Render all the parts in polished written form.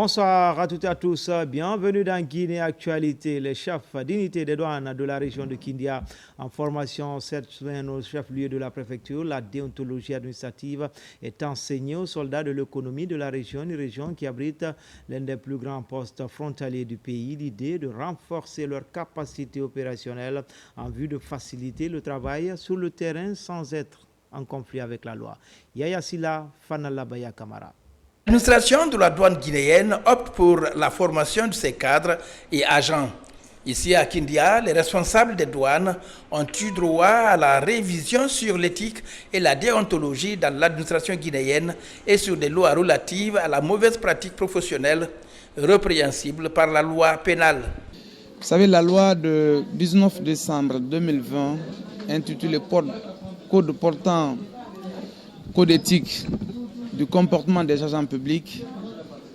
Bonsoir à toutes et à tous. Bienvenue dans Guinée Actualité. Les chefs d'unité des douanes de la région de Kindia en formation cette semaine au chef-lieu de la préfecture. La déontologie administrative est enseignée aux soldats de l'économie de la région, une région qui abrite l'un des plus grands postes frontaliers du pays. L'idée de renforcer leur capacité opérationnelle en vue de faciliter le travail sur le terrain sans être en conflit avec la loi. Yaya Silla, Fanalabaya Kamara. L'administration de la douane guinéenne opte pour la formation de ses cadres et agents. Ici à Kindia, les responsables des douanes ont eu droit à la révision sur l'éthique et la déontologie dans l'administration guinéenne et sur des lois relatives à la mauvaise pratique professionnelle répréhensible par la loi pénale. Vous savez, la loi de 19 décembre 2020 intitulée Code portant Code éthique du comportement des agents publics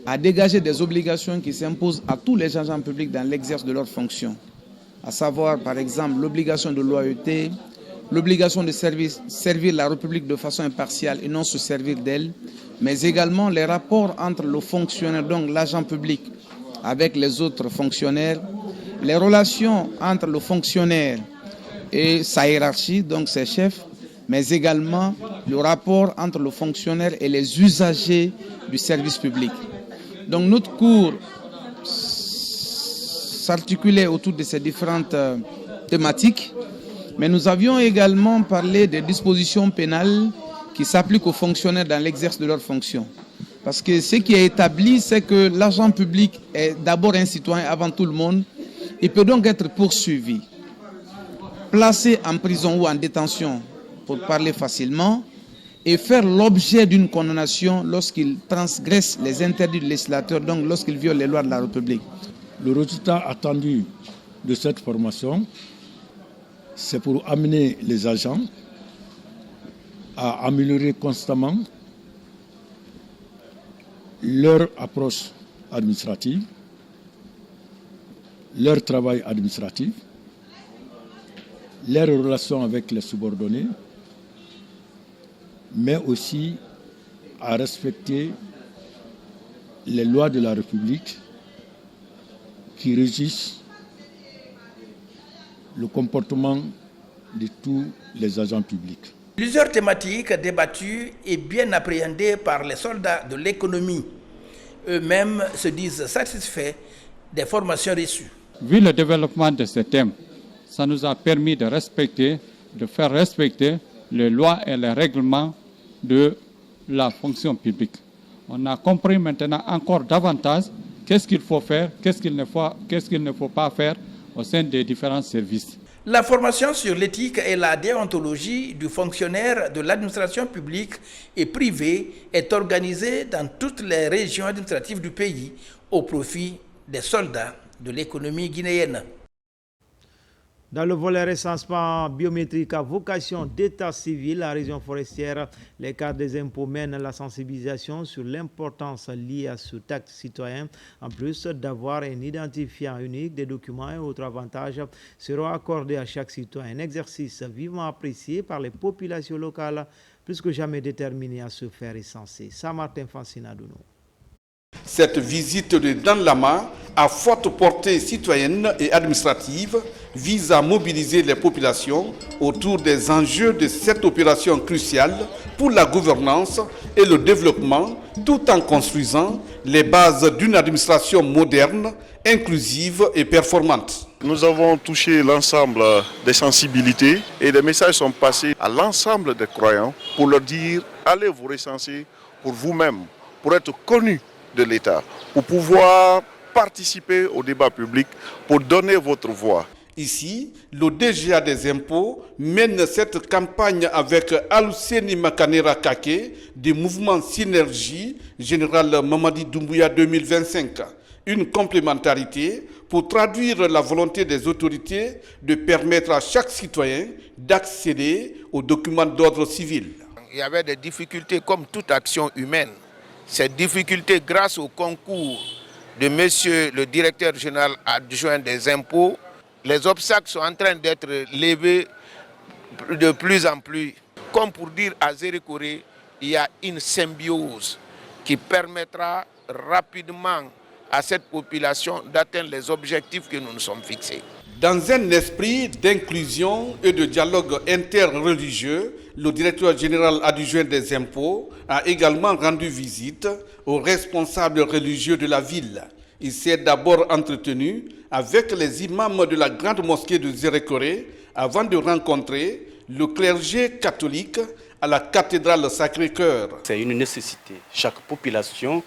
a dégagé des obligations qui s'imposent à tous les agents publics dans l'exercice de leurs fonctions, à savoir par exemple l'obligation de loyauté, l'obligation de servir la République de façon impartiale et non se servir d'elle, mais également les rapports entre le fonctionnaire, donc l'agent public, avec les autres fonctionnaires, les relations entre le fonctionnaire et sa hiérarchie, donc ses chefs, mais également le rapport entre le fonctionnaire et les usagers du service public. Donc notre cours s'articulait autour de ces différentes thématiques, mais nous avions également parlé des dispositions pénales qui s'appliquent aux fonctionnaires dans l'exercice de leurs fonctions. Parce que ce qui est établi, c'est que l'agent public est d'abord un citoyen avant tout le monde. Il peut donc être poursuivi, placé en prison ou en détention, pour parler facilement, et faire l'objet d'une condamnation lorsqu'il transgresse les interdits du législateur, donc lorsqu'il viole les lois de la République. Le résultat attendu de cette formation, c'est pour amener les agents à améliorer constamment leur approche administrative, leur travail administratif, leurs relations avec les subordonnés, mais aussi à respecter les lois de la République qui régissent le comportement de tous les agents publics. Plusieurs thématiques débattues et bien appréhendées par les soldats de l'économie. Eux-mêmes se disent satisfaits des formations reçues. Vu le développement de ce thème, ça nous a permis de faire respecter les lois et les règlements de la fonction publique. On a compris maintenant encore davantage qu'est-ce qu'il faut faire, qu'est-ce qu'il ne faut pas faire au sein des différents services. La formation sur l'éthique et la déontologie du fonctionnaire de l'administration publique et privée est organisée dans toutes les régions administratives du pays au profit des soldats de l'économie guinéenne. Dans le volet recensement biométrique à vocation d'état civil, la région forestière, les cadres des impôts mènent la sensibilisation sur l'importance liée à ce acte citoyen. En plus d'avoir un identifiant unique, des documents et autres avantages seront accordés à chaque citoyen. Un exercice vivement apprécié par les populations locales, plus que jamais déterminées à se faire recenser. Saint-Martin Fancinadouno. Cette visite de Dan Lama à forte portée citoyenne et administrative vise à mobiliser les populations autour des enjeux de cette opération cruciale pour la gouvernance et le développement, tout en construisant les bases d'une administration moderne, inclusive et performante. Nous avons touché l'ensemble des sensibilités et les messages sont passés à l'ensemble des croyants pour leur dire allez vous recenser pour vous-même, pour être connus de l'État, pour pouvoir participer au débat public, pour donner votre voix. Ici, le DGA des impôts mène cette campagne avec Aluseni Makanera Kake du mouvement Synergie Général Mamadi Doumbouya 2025. Une complémentarité pour traduire la volonté des autorités de permettre à chaque citoyen d'accéder aux documents d'ordre civil. Il y avait des difficultés comme toute action humaine. Ces difficultés, grâce au concours de monsieur le directeur général adjoint des impôts, les obstacles sont en train d'être levés de plus en plus. Comme pour dire à Zérékoré, il y a une symbiose qui permettra rapidement à cette population d'atteindre les objectifs que nous nous sommes fixés. Dans un esprit d'inclusion et de dialogue interreligieux, le directeur général adjoint des impôts a également rendu visite aux responsables religieux de la ville. Il s'est d'abord entretenu avec les imams de la grande mosquée de Zérékoré avant de rencontrer le clergé catholique à la cathédrale Sacré-Cœur. C'est une nécessité. Chaque population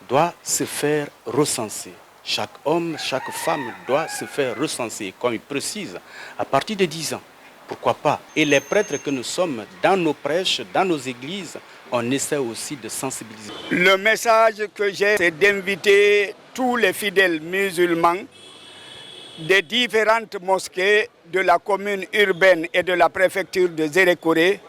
doit se faire recenser. Chaque homme, chaque femme doit se faire recenser, comme il précise, à partir de 10 ans. Pourquoi pas? Et les prêtres que nous sommes, dans nos prêches, dans nos églises, on essaie aussi de sensibiliser. Le message que j'ai, c'est d'inviter tous les fidèles musulmans des différentes mosquées de la commune urbaine et de la préfecture de Zérékoré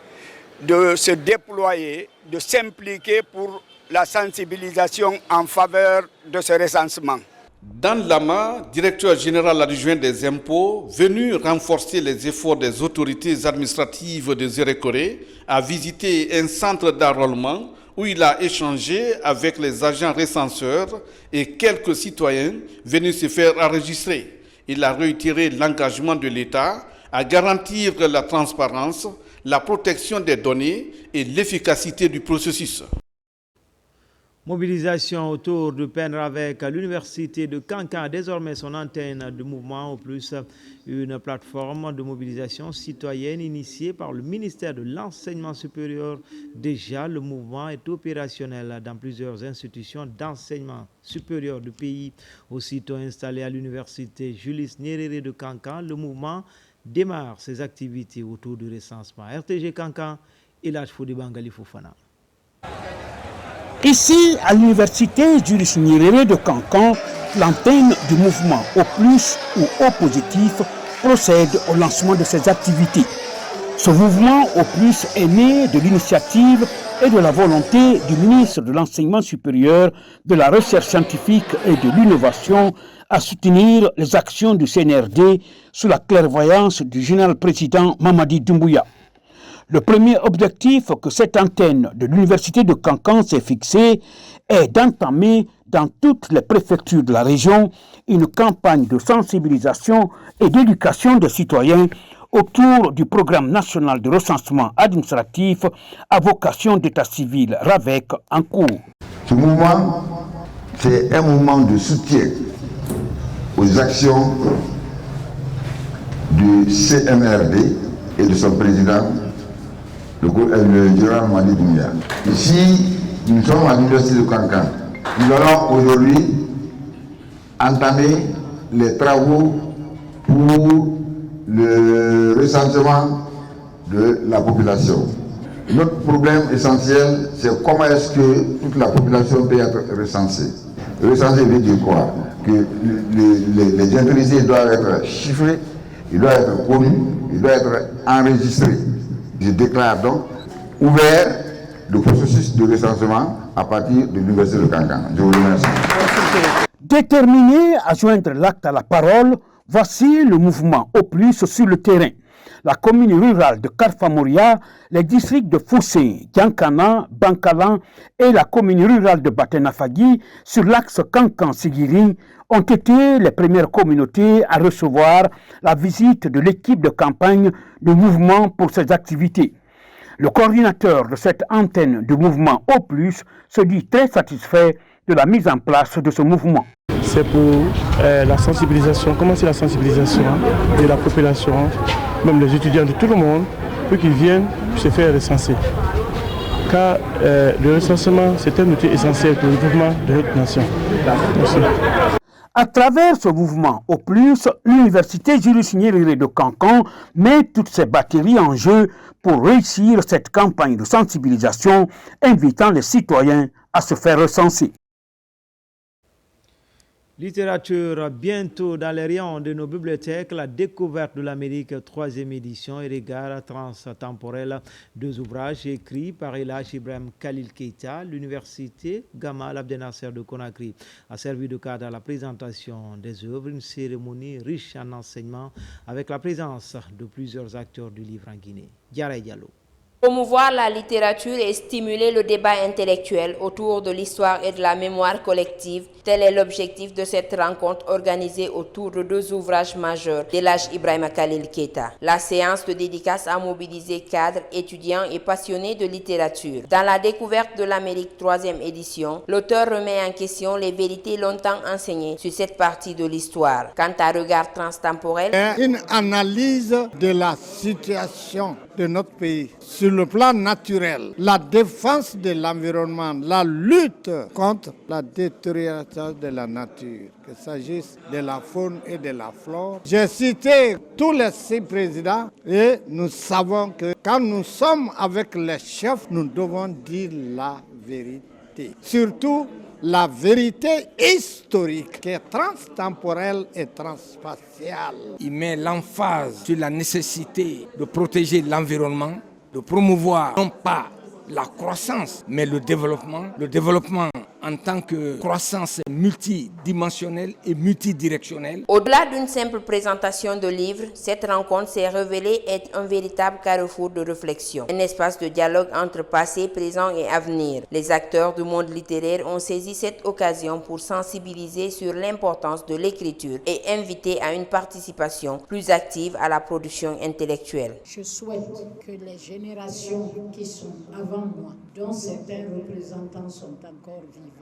de se déployer, de s'impliquer pour la sensibilisation en faveur de ce recensement. Dan Lama, directeur général adjoint des impôts, venu renforcer les efforts des autorités administratives de Zérékoré, a visité un centre d'enrôlement où il a échangé avec les agents recenseurs et quelques citoyens venus se faire enregistrer. Il a réitéré l'engagement de l'État à garantir la transparence, la protection des données et l'efficacité du processus. Mobilisation autour du peine avec l'université de Kankan, désormais son antenne de mouvement, au plus une plateforme de mobilisation citoyenne initiée par le ministère de l'Enseignement supérieur. Déjà, le mouvement est opérationnel dans plusieurs institutions d'enseignement supérieur du pays. Aussitôt installé à l'université Julius Nyerere de Kankan, le mouvement démarre ses activités autour du recensement. RTG Kankan et l'Hfodi Bangali Fofana. Ici, à l'université Julius Nyerere de Kankan, l'antenne du mouvement au plus ou au positif procède au lancement de ses activités. Ce mouvement au plus est né de l'initiative et de la volonté du ministre de l'Enseignement supérieur, de la Recherche scientifique et de l'Innovation à soutenir les actions du CNRD sous la clairvoyance du général président Mamadi Doumbouya. Le premier objectif que cette antenne de l'université de Kankan s'est fixé est d'entamer dans toutes les préfectures de la région une campagne de sensibilisation et d'éducation des citoyens autour du programme national de recensement administratif à vocation d'état civil RAVEC en cours. Ce mouvement, c'est un mouvement de soutien aux actions du CNRD et de son président, le général Mamadi Doumbouya. Ici, nous sommes à l'université de Kankan. Nous allons aujourd'hui entamer les travaux pour le recensement de la population. Notre problème essentiel, c'est comment est-ce que toute la population peut être recensée. Recensée veut dire quoi? Que les intéressés doivent être chiffrés, ils doivent être connus, ils doivent être enregistrés. Je déclare donc ouvert le processus de recensement à partir de l'université de Kankan. Je vous remercie. Déterminé à joindre l'acte à la parole, voici le mouvement au plus sur le terrain. La commune rurale de Karfamoria, les districts de Foussé, Diankana, Bankalan et la commune rurale de Batenafagui sur l'axe Kankan-Sigiri ont été les premières communautés à recevoir la visite de l'équipe de campagne de mouvement pour ses activités. Le coordinateur de cette antenne de mouvement au plus se dit très satisfait de la mise en place de ce mouvement. C'est pour la sensibilisation, commencer la sensibilisation de la population, même les étudiants de tout le monde, pour qu'ils viennent se faire recenser. Car le recensement, c'est un outil essentiel pour le développement de notre nation. Merci. À travers ce mouvement au plus, l'université Julius Nyerere de Kankan met toutes ses batteries en jeu pour réussir cette campagne de sensibilisation, invitant les citoyens à se faire recenser. Littérature, bientôt dans les rayons de nos bibliothèques, la découverte de l'Amérique, 3e édition et regard transtemporel, 2 ouvrages écrits par Elhadji Ibrahim Khalil Keita. L'université Gamal Abdel Nasser de Conakry a servi de cadre à la présentation des œuvres, une cérémonie riche en enseignements avec la présence de plusieurs acteurs du livre en Guinée. Diarra Diallo. Promouvoir la littérature et stimuler le débat intellectuel autour de l'histoire et de la mémoire collective, tel est l'objectif de cette rencontre organisée autour de 2 ouvrages majeurs d'El Hadj Ibrahima Khalil Keita. La séance de dédicace a mobilisé cadres, étudiants et passionnés de littérature. Dans la découverte de l'Amérique 3e édition, l'auteur remet en question les vérités longtemps enseignées sur cette partie de l'histoire. Quant à regard transtemporel, une analyse de la situation de notre pays sur le plan naturel, la défense de l'environnement, la lutte contre la détérioration de la nature, qu'il s'agisse de la faune et de la flore. J'ai cité tous les 6 présidents et nous savons que quand nous sommes avec les chefs, nous devons dire la vérité. Surtout la vérité historique qui est transtemporelle et transspatiale. Il met l'emphase sur la nécessité de protéger l'environnement, de promouvoir non pas la croissance, mais le développement en tant que croissance multidimensionnelle et multidirectionnelle. Au-delà d'une simple présentation de livres, cette rencontre s'est révélée être un véritable carrefour de réflexion, un espace de dialogue entre passé, présent et avenir. Les acteurs du monde littéraire ont saisi cette occasion pour sensibiliser sur l'importance de l'écriture et inviter à une participation plus active à la production intellectuelle. Je souhaite que les générations qui sont avant moi, dont certains représentants sont encore vivants,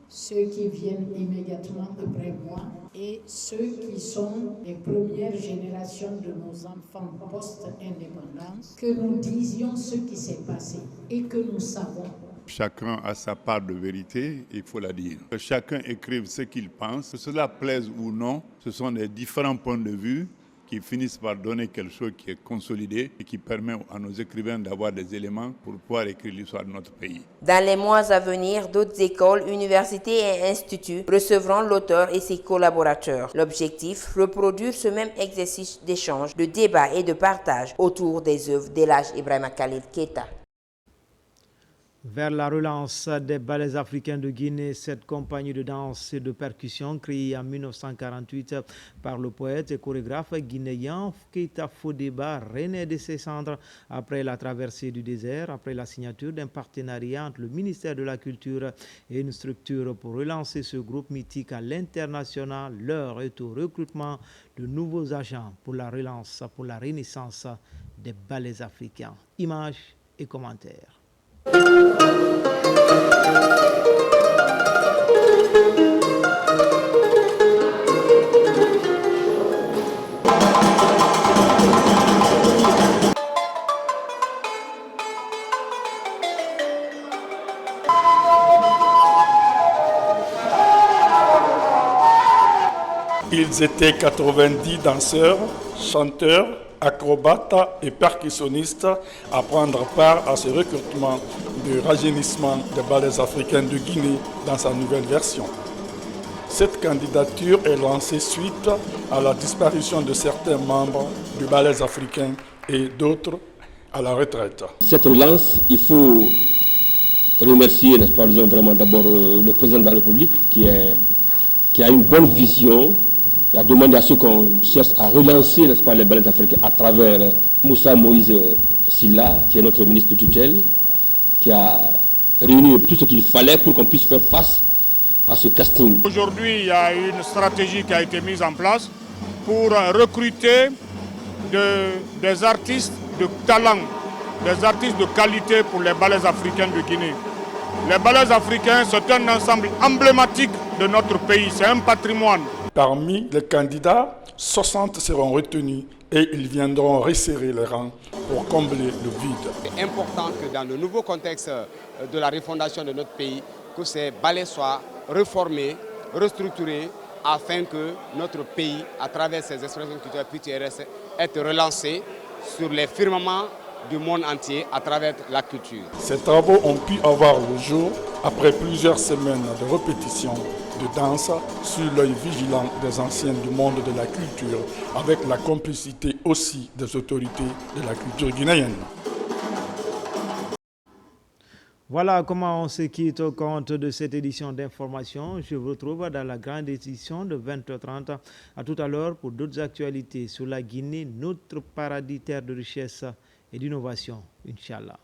ceux qui viennent immédiatement après moi et ceux qui sont les premières générations de nos enfants post-indépendance, que nous disions ce qui s'est passé et que nous savons. Chacun a sa part de vérité, il faut la dire. Que chacun écrive ce qu'il pense, que cela plaise ou non, ce sont les différents points de vue qui finissent par donner quelque chose qui est consolidé et qui permet à nos écrivains d'avoir des éléments pour pouvoir écrire l'histoire de notre pays. Dans les mois à venir, d'autres écoles, universités et instituts recevront l'auteur et ses collaborateurs. L'objectif, reproduire ce même exercice d'échange, de débat et de partage autour des œuvres d'El Hadj Ibrahima Khalil Keita. Vers la relance des ballets africains de Guinée, cette compagnie de danse et de percussion créée en 1948 par le poète et chorégraphe guinéen Keita Fodeba renaît de ses cendres après la traversée du désert, après la signature d'un partenariat entre le ministère de la Culture et une structure pour relancer ce groupe mythique à l'international. L'heure est au recrutement de nouveaux agents pour la relance, pour la renaissance des ballets africains. Images et commentaires. Ils étaient 90 danseurs, chanteurs, acrobates et percussionnistes à prendre part à ce recrutement de rajeunissement des ballets africains de Guinée dans sa nouvelle version. Cette candidature est lancée suite à la disparition de certains membres du ballet africain et d'autres à la retraite. Cette relance, il faut remercier, n'est-ce pas, disons vraiment d'abord le président de la République qui a une bonne vision. Il a demandé à ceux qu'on cherche à relancer, n'est-ce pas, les ballets africains à travers Moussa Moïse Silla, qui est notre ministre de tutelle, qui a réuni tout ce qu'il fallait pour qu'on puisse faire face à ce casting. Aujourd'hui, il y a une stratégie qui a été mise en place pour recruter des artistes de talent, des artistes de qualité pour les ballets africains de Guinée. Les ballets africains, c'est un ensemble emblématique de notre pays, c'est un patrimoine. Parmi les candidats, 60 seront retenus et ils viendront resserrer les rangs pour combler le vide. C'est important que dans le nouveau contexte de la refondation de notre pays, que ces ballets soient réformés, restructurés, afin que notre pays, à travers ses expressions culturelles, puisse être relancé sur les firmaments du monde entier à travers la culture. Ces travaux ont pu avoir le jour après plusieurs semaines de répétition de danse sous l'œil vigilant des anciens du monde de la culture, avec la complicité aussi des autorités de la culture guinéenne. Voilà comment on se quitte au compte de cette édition d'information. Je vous retrouve dans la grande édition de 20h30. À tout à l'heure pour d'autres actualités sur la Guinée, notre paradis terre de richesse et d'innovation, Inch'Allah.